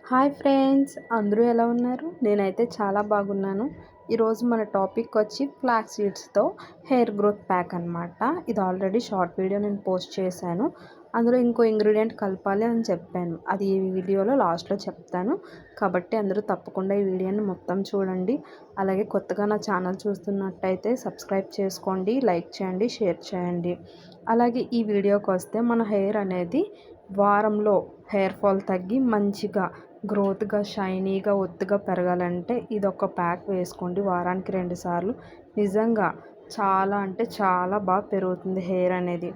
Hi friends, అందరూ ఎలా ఉన్నారు? నేనైతే చాలా బాగున్నాను. ఈరోజు మన టాపిక్ వచ్చి ఫ్లాక్స్ సీడ్స్తో హెయిర్ గ్రోత్ ప్యాక్ అనమాట. ఇది ఆల్రెడీ షార్ట్ వీడియో నేను పోస్ట్ చేశాను. అందులో ఇంకో ఇంగ్రీడియంట్ కలపాలి అని చెప్పాను. అది ఈ వీడియోలో లాస్ట్లో చెప్తాను. కాబట్టి అందరూ తప్పకుండా ఈ వీడియోని మొత్తం చూడండి. అలాగే కొత్తగా నా ఛానల్ చూస్తున్నట్టయితే సబ్స్క్రైబ్ చేసుకోండి, లైక్ చేయండి, షేర్ చేయండి. అలాగే ఈ వీడియోకి వస్తే మన హెయిర్ అనేది వారంలో హెయిర్ ఫాల్ తగ్గి మంచిగా గ్రోత్గా షైనీగా ఒత్తుగా పెరగాలంటే ఇదొక ప్యాక్ వేసుకోండి వారానికి 2 సార్లు. నిజంగా చాలా అంటే చాలా బాగా పెరుగుతుంది హెయిర్ అనేది.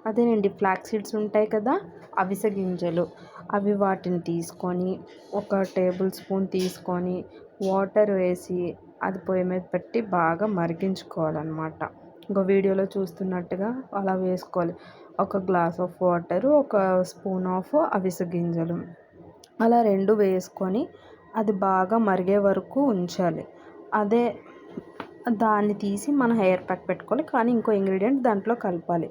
అదేనండి, ఫ్లాక్స్ సీడ్స్ ఉంటాయి కదా, అవిసె గింజలు, అవి వాటిని తీసుకొని 1 టేబుల్ స్పూన్ తీసుకొని వాటర్ వేసి అది పొయ్యి మీద పెట్టి బాగా మరిగించుకోవాలన్నమాట. ఇంకో వీడియోలో చూస్తున్నట్టుగా అలా వేసుకోవాలి. 1 glass of water, 1 spoon of అవిసె గింజలు, అలా 2 వేసుకొని అది బాగా మరిగే వరకు ఉంచాలి. అదే దాన్ని తీసి మన హెయిర్ ప్యాక్ పెట్టుకోవాలి. కానీ ఇంకో ఇంగ్రీడియంట్ దాంట్లో కలపాలి.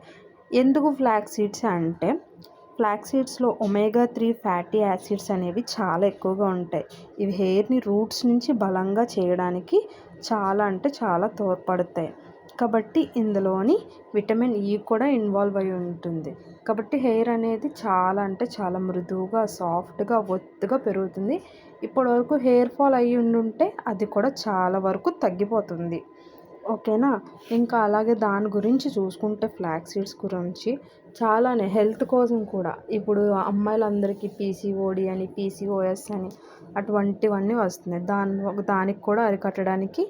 ఎందుకు ఫ్లాక్స్ సీడ్స్ అంటే, ఫ్లాక్స్ సీడ్స్లో ఒమేగా 3 ఫ్యాటీ యాసిడ్స్ అనేవి చాలా ఎక్కువగా ఉంటాయి. ఇవి హెయిర్ని రూట్స్ నుంచి బలంగా చేయడానికి చాలా అంటే చాలా తోడ్పడతాయి. కాబట్టి ఇందులోని విటమిన్ ఈ కూడా ఇన్వాల్వ్ అయి ఉంటుంది. కాబట్టి హెయిర్ అనేది చాలా అంటే చాలా మృదువుగా, సాఫ్ట్గా, ఒత్తుగా పెరుగుతుంది. ఇప్పటివరకు హెయిర్ ఫాల్ అయ్యి ఉండుంటే అది కూడా చాలా వరకు తగ్గిపోతుంది. ఓకేనా? ఇంకా అలాగే దాని గురించి చూసుకుంటే ఫ్లాక్స్ సీడ్స్ గురించి చాలానే హెల్త్ కోసం కూడా ఇప్పుడు అమ్మాయిలందరికీ పీసీఓడి అని, పీసీఓఎస్ అని అటువంటివన్నీ వస్తున్నాయి. దానికి కూడా అరికట్టడానికి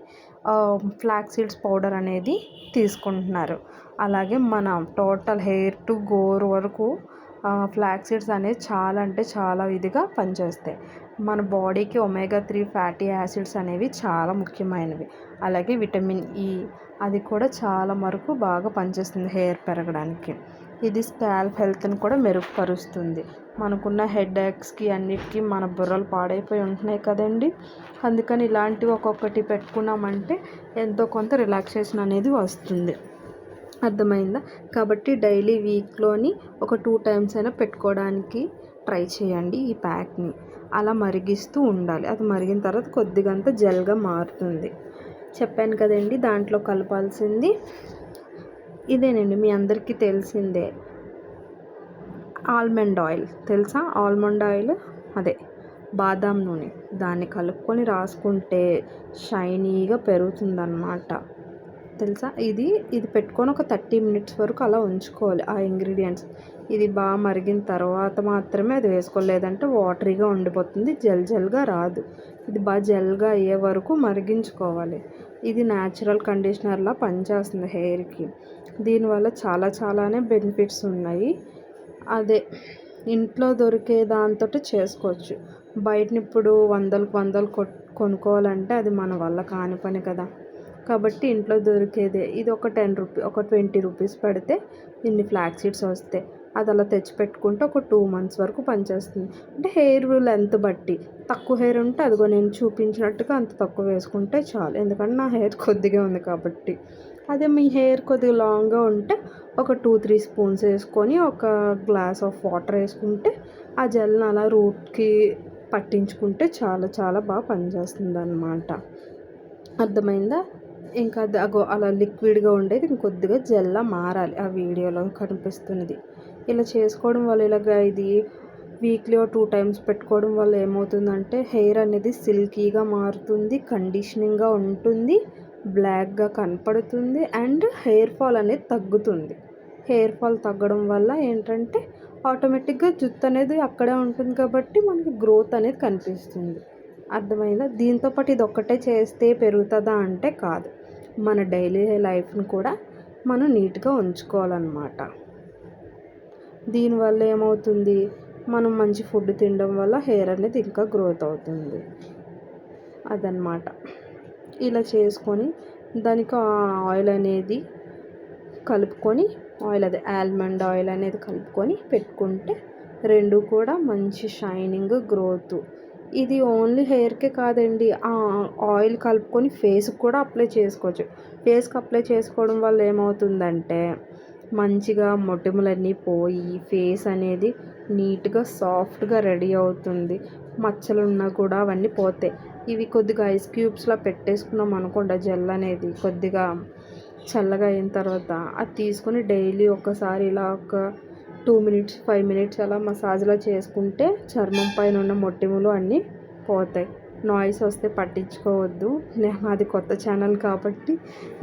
ఫ్లాక్స్ సీడ్స్ పౌడర్ అనేది తీసుకుంటున్నారు. అలాగే మన టోటల్ హెయిర్ టు గోర్ వరకు ఫ్లాక్స్ సీడ్స్ అనేది చాలా అంటే చాలా ఇదిగా పనిచేస్తాయి. మన బాడీకి ఒమేగా 3 ఫ్యాటీ యాసిడ్స్ అనేవి చాలా ముఖ్యమైనవి. అలాగే విటమిన్ ఈ, అది కూడా చాలా వరకు బాగా పనిచేస్తుంది హెయిర్ పెరగడానికి. ఇది స్కాల్ప్ హెల్త్ని కూడా మెరుగుపరుస్తుంది. మనకున్న హెడేక్స్కి అన్నిటికీ మన బుర్రలు పాడైపోయి ఉంటున్నాయి కదండి. అందుకని ఇలాంటివి ఒక్కొక్కటి పెట్టుకున్నామంటే ఎంతో కొంత రిలాక్సేషన్ అనేది వస్తుంది. అర్థమైందా? కాబట్టి డైలీ వీక్లోని ఒక 2 టైమ్స్ అయినా పెట్టుకోవడానికి ట్రై చేయండి ఈ ప్యాక్ని. అలా మరిగిస్తూ ఉండాలి. అది మరిగిన తర్వాత కొద్దిగంత జెల్గా మారుతుంది. చెప్పాను కదండి, దాంట్లో కలపాల్సింది ఇదేనండి, మీ అందరికీ తెలిసిందే. ఆల్మండ్ ఆయిల్ తెలుసా? ఆల్మండ్ ఆయిల్ అదే బాదాం నూనె. దాన్ని కలుపుకొని రాసుకుంటే షైనీగా పెరుగుతుందన్నమాట. తెలుసా? ఇది పెట్టుకొని ఒక 30 మినిట్స్ వరకు అలా ఉంచుకోవాలి ఆ ఇంగ్రీడియంట్స్. ఇది బాగా మరిగిన తర్వాత మాత్రమే అది వేసుకోవాలి. లేదంటే వాటరీగా ఉండిపోతుంది, జెల్గా రాదు. ఇది బాగా జెల్గా అయ్యే వరకు మరిగించుకోవాలి. ఇది న్యాచురల్ కండిషనర్లా పనిచేస్తుంది హెయిర్కి. దీనివల్ల చాలానే బెనిఫిట్స్ ఉన్నాయి. అదే ఇంట్లో దొరికే దాంతో చేసుకోవచ్చు. బయటని ఇప్పుడు వందలు కొనుక్కోవాలంటే అది మన వల్ల కాని పని కదా. కాబట్టి ఇంట్లో దొరికేదే. ఇది ఒక 10 రూపీ, ఒక 20 రూపీస్ పెడితే ఇన్ని ఫ్లాక్స్ సీడ్స్ వస్తాయి. అది అలా తెచ్చిపెట్టుకుంటే ఒక 2 మంత్స్ వరకు పనిచేస్తుంది. అంటే హెయిర్ లెంత్ బట్టి తక్కువ హెయిర్ ఉంటే అదిగో నేను చూపించినట్టుగా అంత తక్కువ వేసుకుంటే చాలు. ఎందుకంటే నా హెయిర్ కొద్దిగా ఉంది కాబట్టి. అదే మీ హెయిర్ కొద్దిగా లాంగ్గా ఉంటే ఒక 2-3 స్పూన్స్ వేసుకొని 1 గ్లాస్ ఆఫ్ వాటర్ వేసుకుంటే ఆ జెల్ని అలా రూట్కి పట్టించుకుంటే చాలా బాగా పనిచేస్తుంది అన్నమాట. అర్థమైందా? ఇంకా అలా లిక్విడ్గా ఉండేది ఇంకొద్దిగా జెల్లా మారాలి. ఆ వీడియోలో కనిపిస్తున్నది ఇలా చేసుకోవడం వల్ల ఇది వీక్లీ 2 టైమ్స్ పెట్టుకోవడం వల్ల ఏమవుతుందంటే హెయిర్ అనేది సిల్కీగా మారుతుంది, కండిషనింగ్గా ఉంటుంది, బ్లాక్గా కనపడుతుంది, అండ్ హెయిర్ ఫాల్ అనేది తగ్గుతుంది. హెయిర్ ఫాల్ తగ్గడం వల్ల ఏంటంటే ఆటోమేటిక్గా జుట్టు అనేది అక్కడే ఉంటుంది కాబట్టి మనకి గ్రోత్ అనేది కనిపిస్తుంది. అర్థమైందా? దీంతోపాటు ఇది ఒక్కటే చేస్తే పెరుగుతుందా అంటే కాదు. మన డైలీ లైఫ్ని కూడా మనం నీట్గా ఉంచుకోవాలన్నమాట. దీనివల్ల ఏమవుతుంది, మనం మంచి ఫుడ్ తినడం వల్ల హెయిర్ అనేది ఇంకా గ్రోత్ అవుతుంది. అదనమాట. ఇలా చేసుకొని దానికి ఆయిల్ అనేది కలుపుకొని, ఆల్మండ్ ఆయిల్ అనేది కలుపుకొని పెట్టుకుంటే 2 కూడా మంచి షైనింగ్, గ్రోత్. ఇది ఓన్లీ హెయిర్కే కాదండి, ఆ ఆయిల్ కలుపుకొని ఫేస్కి కూడా అప్లై చేసుకోవచ్చు. ఫేస్కి అప్లై చేసుకోవడం వల్ల ఏమవుతుందంటే మంచిగా మొటిమలన్నీ పోయి ఫేస్ అనేది నీట్గా సాఫ్ట్గా రెడీ అవుతుంది. మచ్చలు ఉన్నా కూడా అవన్నీ పోతాయి. ఇవి కొద్దిగా ఐస్ క్యూబ్స్లో పెట్టేసుకున్నాం అనుకోండి, జెల్ అనేది కొద్దిగా చల్లగా అయిన తర్వాత అది తీసుకొని డైలీ ఒక్కసారి ఇలా ఒక 2 మినిట్స్ 5 మినిట్స్ అలా మసాజ్లా చేసుకుంటే చర్మం పైన ఉన్న మొటిమలు అన్నీ పోతాయి. నాయిస్ వస్తే పట్టించుకోవద్దు. అది కొత్త ఛానల్ కాబట్టి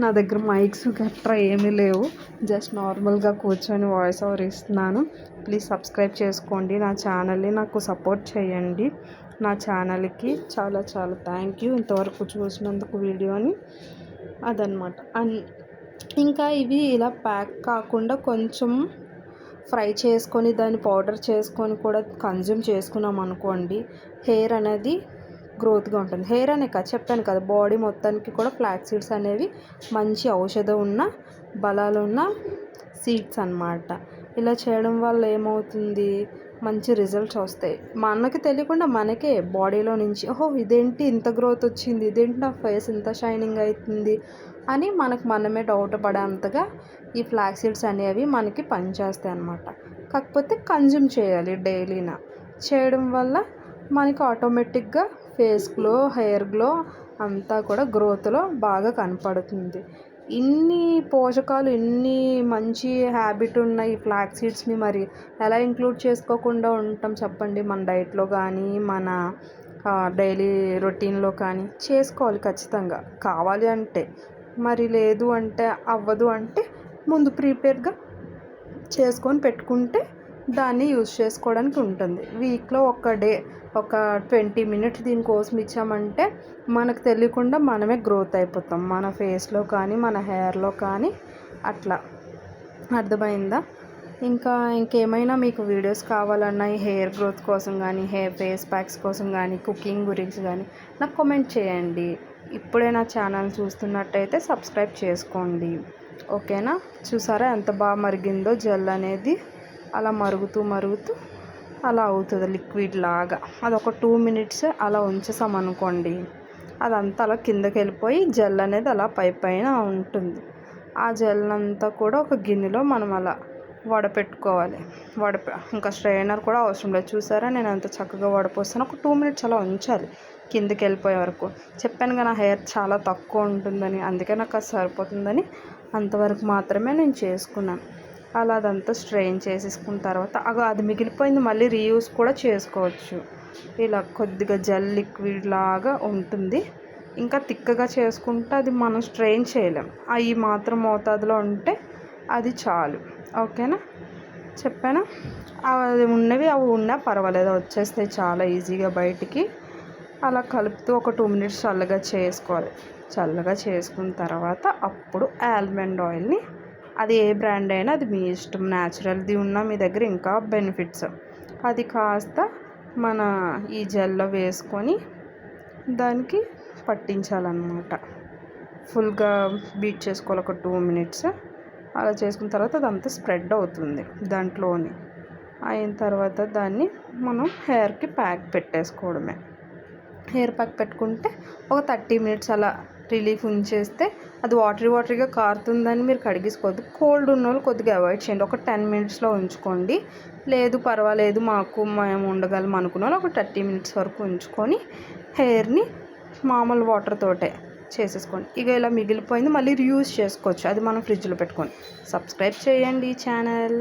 నా దగ్గర మైక్స్ గట్రా ఏమీ లేవు. జస్ట్ నార్మల్గా కూర్చొని వాయిస్ ఓవర్ ఇస్తున్నాను. ప్లీజ్ సబ్స్క్రైబ్ చేసుకోండి నా ఛానల్ని, నాకు సపోర్ట్ చేయండి. నా ఛానల్కి చాలా చాలా థ్యాంక్ యూ ఇంతవరకు చూసినందుకు వీడియోని. అదనమాట. ఇంకా ఇవి ఇలా ప్యాక్ కాకుండా కొంచెం ఫ్రై చేసుకొని దాన్ని పౌడర్ చేసుకొని కూడా కన్జ్యూమ్ చేసుకున్నాం అనుకోండి, హెయిర్ అనేది గ్రోత్గా ఉంటుంది. హెయిర్ అనే కాదు, చెప్పాను కదా, బాడీ మొత్తానికి కూడా ఫ్లాక్స్ సీడ్స్ అనేవి మంచి ఔషధం ఉన్న బలాలు ఉన్న సీడ్స్ అన్నమాట. ఇలా చేయడం వల్ల ఏమవుతుంది, మంచి రిజల్ట్స్ వస్తాయి. మనకి తెలియకుండా మనకే బాడీలో నుంచి ఓహో ఇదేంటి ఇంత గ్రోత్ వచ్చింది, ఇదేంటి నా ఫేస్ ఇంత షైనింగ్ అవుతుంది అని మనకు మనమే డౌట్ పడేంతగా ఈ ఫ్లాక్స్ సీడ్స్ అనేవి మనకి పనిచేస్తాయి అన్నమాట. కాకపోతే కన్జ్యూమ్ చేయాలి డైలీన. చేయడం వల్ల మనకి ఆటోమేటిక్గా ఫేస్ గ్లో, హెయిర్ గ్లో అంతా కూడా గ్రోత్లో బాగా కనపడుతుంది. ఇన్ని పోషకాలు, ఇన్ని మంచి హ్యాబిట్ ఉన్న ఈ ఫ్లాక్స్ సీడ్స్ని మరి ఎలా ఇంక్లూడ్ చేసుకోకుండా ఉంటాం చెప్పండి. మన డైట్లో కానీ మన డైలీ రొటీన్లో కానీ చేసుకోవాలి ఖచ్చితంగా. కావాలి అంటే, మరి లేదు అంటే, అవ్వదు అంటే ముందు ప్రిపేర్గా చేసుకొని పెట్టుకుంటే దాన్ని యూజ్ చేసుకోవడానికి ఉంటుంది. వీక్లో ఒక 20 మినిట్స్ దీనికోసం ఇచ్చామంటే మనకు తెలియకుండా మనమే గ్రోత్ అయిపోతాం, మన ఫేస్లో కానీ మన హెయిర్లో కానీ. అట్లా అర్థమైందా? ఇంకేమైనా మీకు వీడియోస్ కావాలన్నా ఈ హెయిర్ గ్రోత్ కోసం కానీ, ఫేస్ ప్యాక్స్ కోసం కానీ, కుకింగ్ గురించి కానీ నాకు కామెంట్ చేయండి. ఇప్పుడే నా ఛానల్ చూస్తున్నట్టయితే సబ్స్క్రైబ్ చేసుకోండి. ఓకేనా? చూసారా ఎంత బాగా మరిగిందో జెల్ అనేది. అలా మరుగుతూ అలా అవుతుంది లిక్విడ్ లాగా. అది ఒక 2 మినిట్స్ అలా ఉంచేసామనుకోండి, అదంతా అలా కిందకి వెళ్ళిపోయి జెల్ అనేది అలా పైన ఉంటుంది. ఆ జెల్ అంతా కూడా ఒక గిన్నెలో మనం అలా వడపెట్టుకోవాలి. ఇంకా స్ట్రైనర్ కూడా అవసరం లేదు. చూసారా నేను అంత చక్కగా వడపోస్తాను. ఒక 2 మినిట్స్ అలా ఉంచాలి కిందకి వెళ్ళిపోయే వరకు. చెప్పాను కదా నా హెయిర్ చాలా తక్కువ ఉంటుందని, అందుకే నాకు అది సరిపోతుందని అంతవరకు మాత్రమే నేను చేసుకున్నాను. అలా అదంతా స్ట్రెయిన్ చేసేసుకున్న తర్వాత అది మిగిలిపోయింది మళ్ళీ రీయూజ్ కూడా చేసుకోవచ్చు. ఇలా కొద్దిగా జెల్ లిక్విడ్ లాగా ఉంటుంది. ఇంకా తిక్కగా చేసుకుంటే అది మనం స్ట్రెయిన్ చేయలేం. అవి మాత్రం మోతాదులో ఉంటే అది చాలు. ఓకేనా? చెప్పానా? అవి ఉన్నా పర్వాలేదు, వచ్చేస్తాయి చాలా ఈజీగా బయటికి. అలా కలుపుతూ ఒక 2 మినిట్స్ చల్లగా చేసుకోవాలి. చల్లగా చేసుకున్న తర్వాత అప్పుడు ఆల్మండ్ ఆయిల్ని, అది ఏ బ్రాండ్ అయినా అది మీ ఇష్టం, న్యాచురల్ది ఉన్నా మీ దగ్గర ఇంకా బెనిఫిట్స్, అది కాస్త మన ఈ జెల్లో వేసుకొని దానికి పట్టించాలన్నమాట. ఫుల్గా బీట్ చేసుకోవాలి ఒక 2 మినిట్స్. అలా చేసుకున్న తర్వాత అదంతా స్ప్రెడ్ అవుతుంది దాంట్లోని. అయిన తర్వాత దాన్ని మనం హెయిర్కి ప్యాక్ పెట్టేసుకోవడమే. హెయిర్ ప్యాక్ పెట్టుకుంటే ఒక 30 మినిట్స్ అలా రిలీఫ్ ఉంచేస్తే అది వాటరీగా కారుతుందని మీరు కడిగేసుకోవద్దు. కోల్డ్ ఉన్న వాళ్ళు కొద్దిగా అవాయిడ్ చేయండి. ఒక 10 మినిట్స్లో ఉంచుకోండి. లేదు పర్వాలేదు మేము ఉండగలం అనుకున్న వాళ్ళు ఒక 30 మినిట్స్ వరకు ఉంచుకొని హెయిర్ని మామూలు వాటర్ తోటే చేసేసుకోండి. ఇక ఇలా మిగిలిపోయింది మళ్ళీ రీయూజ్ చేసుకోవచ్చు, అది మనం ఫ్రిడ్జ్లో పెట్టుకొని. సబ్స్క్రైబ్ చేయండి ఛానల్.